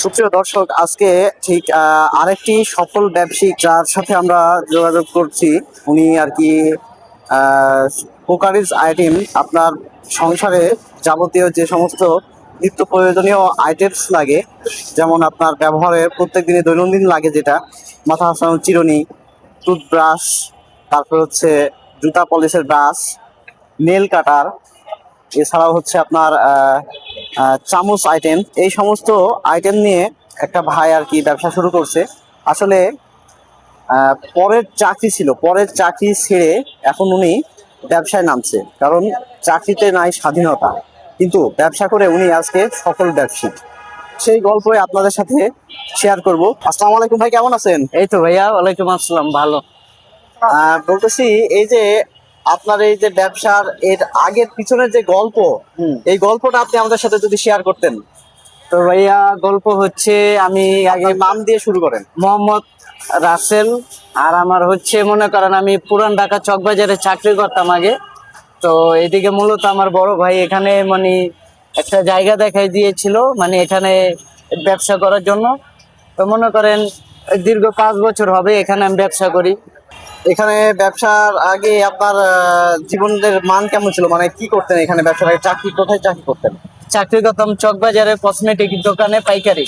সুপ্রিয় দর্শক, আজকে ঠিক আরেকটি সফল ব্যবসায়িক যার সাথে আমরা যোগাযোগ করছি। উনি আর কি কুকারিজ আইটেম, আপনার সংসারে যাবতীয় যে সমস্ত নিত্য প্রয়োজনীয় আইটেমস লাগে, যেমন আপনার ব্যবহারের প্রত্যেক দিনে দৈনন্দিন লাগে, যেটা মাথা ঘষানোর চিরুনি, টুথব্রাশ, তারপর হচ্ছে জুতা পলিশের ব্রাশ, নেল কাটার, এছাড়াও হচ্ছে আপনার চামচ আইটেম, এই সমস্ত আইটেম নিয়ে একটা ভাই আর কি ব্যবসা শুরু করছে। আসলে পরের চাকরি ছিল, পরের চাকরি ছেড়ে এখন উনি ব্যবসায় নামছে, কারণ চাকরিতে নাই স্বাধীনতা, কিন্তু ব্যবসা করে উনি আজকে সফল ব্যবসায়ী। সেই গল্পই আপনাদের সাথে শেয়ার করব। আসসালামু আলাইকুম ভাই, কেমন আছেন? এই তো ভাইয়া, ওয়ালাইকুম আসসালাম, ভালো। বলতেছি, এই যে আপনার এই যে ব্যবসার এর আগের পিছনের যে গল্প, এই গল্পটা আপনি আমাদের সাথে যদি শেয়ার করতেন। তো ভাইয়া, গল্প হচ্ছে আমি আগে আগে নাম দিয়ে শুরু করেন। মোহাম্মদ রাসেল। আর আমার হচ্ছে মনে করেন আমি পুরান ঢাকা চকবাজারে চাকরি করতাম আগে। তো এদিকে মূলত আমার বড় ভাই এখানে মানে একটা জায়গা দেখাই দিয়েছিল, মানে এখানে ব্যবসা করার জন্য। তো মনে করেন দীর্ঘ 5 বছর হবে এখানে আমি ব্যবসা করি। এখানে ব্যবসার আগে আপনার জীবনের মান কেমন ছিল, মানে কি করতেন এখানে ব্যবসার আগে? চাকরি কোথায় চাকরি করতেন? চাকরি করতাম চকবাজারে কসমেটিক দোকানে পাইকারি।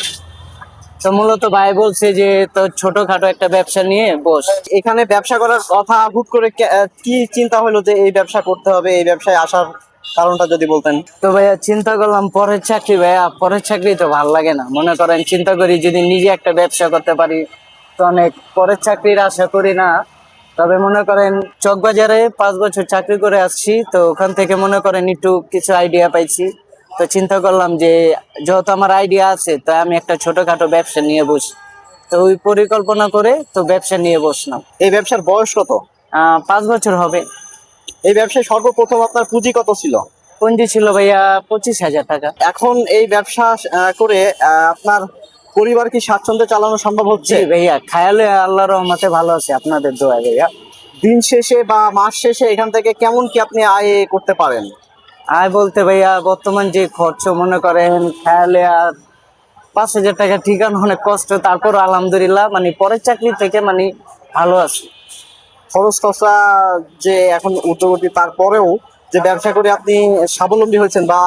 তো মূলত ভাই বলছে যে তো ছোটখাটো একটা ব্যবসা নিয়ে বস। এখানে ব্যবসা করার কথা হুট করে কি চিন্তা হলো যে এই ব্যবসা করতে হবে, এই ব্যবসায় আসার কারণটা যদি বলতেন। তো ভাইয়া চিন্তা করলাম পরের চাকরি, ভাইয়া পরের চাকরি তো ভাল লাগে না। মনে করেন চিন্তা করি যদি নিজে একটা ব্যবসা করতে পারি তো অনেক, পরের চাকরির আশা করি না। তবে মনে করেন চকবাজারে 5 বছর চাকরি করে আসছি, তো ওখান থেকে মনে করেন একটু কিছু আইডিয়া পাইছি। তো চিন্তা করলাম যে যেহেতু আমার আইডিয়া আছে, তো আমি একটা ছোটখাটো ব্যবসা নিয়ে বসি। তো ওই পরিকল্পনা করে তো ব্যবসা নিয়ে বসলাম। এই ব্যবসার বয়স কত? 5 বছর হবে। এই ব্যবসায় সর্বপ্রথম আপনার পুঁজি কত ছিল? পুঁজি ছিল ভাইয়া 25,000 টাকা। এখন এই ব্যবসা করে আপনার পরিবার কি স্বাচ্ছন্দ্যে চালানো সম্ভব হচ্ছে? জি ভাইয়া, খায়ালে আল্লাহর রহমতে ভালো আছে, আপনাদের দোয়ায় ভাইয়া। দিন শেষে বা মাস শেষে এখান থেকে কেমন কি আপনি আয় করতে পারেন? আয় বলতে ভাইয়া বর্তমান যে খরচ মনে করেন খায়ালে আর 5,000 টাকা ঠিকানো অনেক কষ্ট, তারপর আলহামদুলিল্লাহ মানে পরের চাকরি থেকে মানে ভালো আছে। খরচ খরচা যে এখন ঊর্ধ্বগতি, তারপরেও যে ব্যবসা করে আপনি স্বাবলম্বী হয়েছেন বা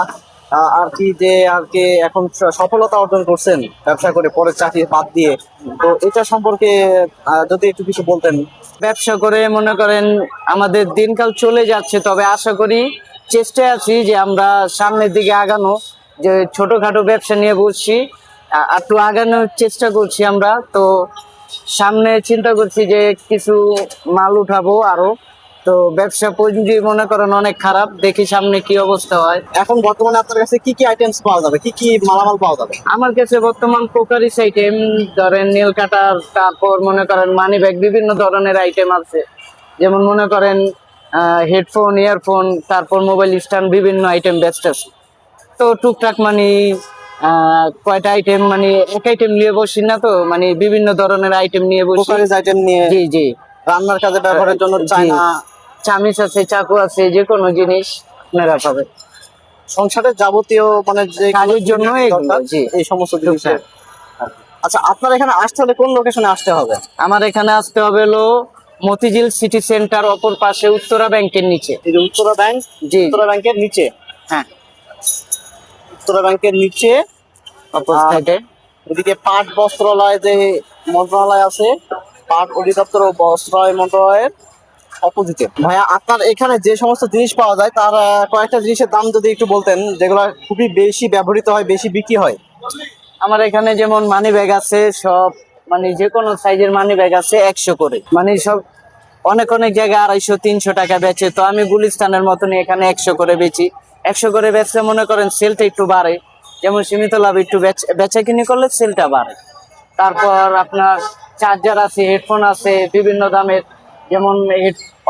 আর কি যে আর কি এখন সফলতা অর্জন করছেন ব্যবসা করে পরের চাকরি বাদ দিয়ে, তো এটা সম্পর্কে যদি একটু কিছু বলতেন। ব্যবসা করে মনে করেন আমাদের দিনকাল চলে যাচ্ছে, তবে আশা করি চেষ্টায় আছি যে আমরা সামনের দিকে আগানো। যে ছোটখাটো ব্যবসা নিয়ে বসছি, একটু আগানোর চেষ্টা করছি আমরা। তো সামনে চিন্তা করছি যে কিছু মাল উঠাবো আরো। তো ব্যবসা পুঁজি মনে করেন অনেক খারাপ, দেখি সামনে কি অবস্থা হয়। এখন বর্তমানে আপনার কাছে কি কি আইটেমস পাওয়া যাবে, কি কি মালামাল পাওয়া যাবে? আমার কাছে বর্তমান কোকারিস আইটেম, ধরেন নেল কাটার, তারপর মনে করেন মানি ব্যাগ, বিভিন্ন ধরনের আইটেম আছে। যেমন মনে করেন হেডফোন, ইয়ারফোন, তারপর মোবাইল স্ট্যান্ড, বিভিন্ন আইটেম বেস্ট আছে। তো টুকটাক মানে কয়টা আইটেম, মানে এক আইটেম নিয়ে বসি না, তো মানে বিভিন্ন ধরনের আইটেম নিয়ে বসি। কুকারিজ আইটেম নিয়ে জি জি। রান্নার কাজে ব্যবহারের জন্য জি। চায়না চামিচ আছে, চাকু আছে, যে কোনো জিনিস আপনারা পাবেন সংসারের যাবতীয় মানে যে কাজের জন্য দরকার, জি এই সমস্ত জিনিসের। আচ্ছা, আপনার এখানে আসতে হলে কোন লোকেশনে আসতে হবে? আমার এখানে আসতে হবে হলো মতিঝিল সিটি সেন্টার, অপর পাশে উত্তরা ব্যাংকের নিচে। এই যে উত্তরা ব্যাংক, জি। উত্তরা ব্যাংকের নিচে। হ্যাঁ, উত্তরা ব্যাংকের নিচে অপর সাইডে। ওদিকে পাট বস্ত্রালয় যে মন্ত্রণালয় আছে, পাট অধিদপ্তর ও বস্ত্রালয় মন্ত্রণালয়ের অপোজিটে। ভাইয়া, আপনার এখানে যে সমস্ত জিনিস পাওয়া যায় তার কয়েকটা জিনিসের দাম যদি একটু বলতেন, যেগুলো খুবই বেশি ব্যবহৃত হয়, বেশি বিক্রি হয়। আমার এখানে যেমন মানি ব্যাগ আছে, সব মানে যে কোনো সাইজের মানি ব্যাগ আছে 100 করে, মানে সব অনেক অনেক জায়গায় 250-300 টাকা বেচে। তো আমি গুলিস্তানের মতনই এখানে 100 করে বেচি। 100 করে বেচলে মনে করেন সেলটা একটু বাড়ে, যেমন সীমিত লাভ, একটু বেচা কিনি করলে সেলটা বাড়ে। তারপর আপনার চার্জার আছে, হেডফোন আছে বিভিন্ন দামের, যেমন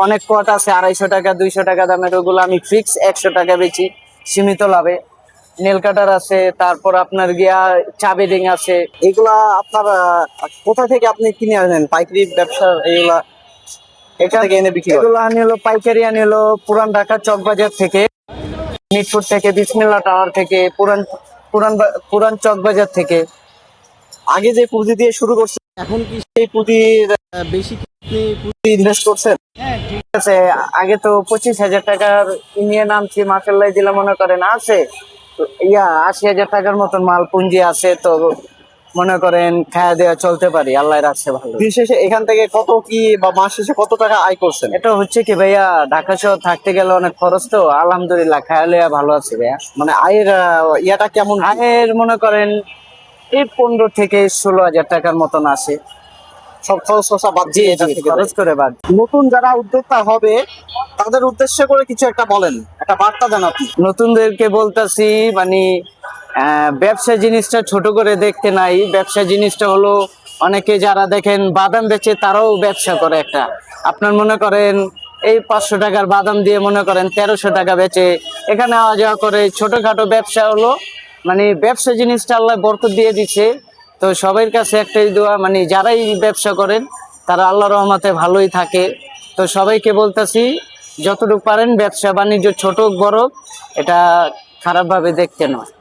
অনেক কট আছে 250 টাকা 200 টাকা দামের, ওগুলো আমি ফিক্স 100 টাকা বেচি সীমিত লাভে। নেল কাটার আছে, তারপর আপনার গিয়া চাবিরিং আছে। এগুলা আপনার কোথা থেকে আপনি কিনে আনেন? পাইকারি ব্যবসা এইগুলা এখান থেকে এনে বিক্রি করেন? এগুলো আনিলো পাইকারি, আনিলো পুরান ঢাকা চকবাজার থেকে, মিরপুর থেকে, বিসমিল্লাহ টাওয়ার থেকে, পুরান পুরান পুরান চকবাজার থেকে। আগে যে পুঁজি দিয়ে শুরু করছেন এখন কি সেই পুঁজির বেশি কি আপনি পুঁজি ইনভেস্ট করছেন? হ্যাঁ ঠিক আছে। আগে তো 25,000 টাকার নিয়ে নামছি, মাসাল্লাহ দিলা মনে করেন আছে তো 80,000 টাকার মতন মাল পুঞ্জি আছে, তো মনে করেন খায়া দেওয়া চলতে পারি, আল্লাহ রাখছে ভালো। দিন শেষে এখান থেকে কত কি বা মাস শেষে কত টাকা আয় করছেন? এটা হচ্ছে কি ভাইয়া, ঢাকা শহর থাকতে গেলে অনেক খরচ, তো আলহামদুলিল্লাহ খায়া লইয়া ভালো আছে ভাইয়া। মানে আয়ের ইয়াটা কেমন কি? আয়ের মনে করেন এই 15 থেকে 16,000 টাকার মতন আসে। সব খরচ খরচা বাদ জি দিয়ে এটা জি, থেকে খরচ করে বাদ। নতুন যারা উদ্যোক্তা হবে তাদের উদ্দেশ্য করে কিছু একটা বলেন, একটা বার্তা দেন আপনি। নতুনদেরকে বলতাছি মানে ব্যবসা জিনিসটা ছোট করে দেখতে নাই। ব্যবসা জিনিসটা হলো, অনেকে যারা দেখেন বাদাম বেচে তারাও ব্যবসা করে একটা। আপনার মনে করেন এই 500 টাকার বাদাম দিয়ে মনে করেন 1300 টাকা বেচে এখানে আওয়া যাওয়া করে। ছোটখাটো ব্যবসা হলো মানে ব্যবসা জিনিসটা আল্লাহ বরকত দিয়ে দিচ্ছে। তো সবার কাছে একটাই দোয়া, মানে যারাই ব্যবসা করেন তারা আল্লাহ রহমতে ভালোই থাকে। তো সবাইকে বলতাছি যতটুকু পারেন ব্যবসা বাণিজ্য ছোট হোক বড় হোক, এটা খারাপ ভাবে দেখতে নয়।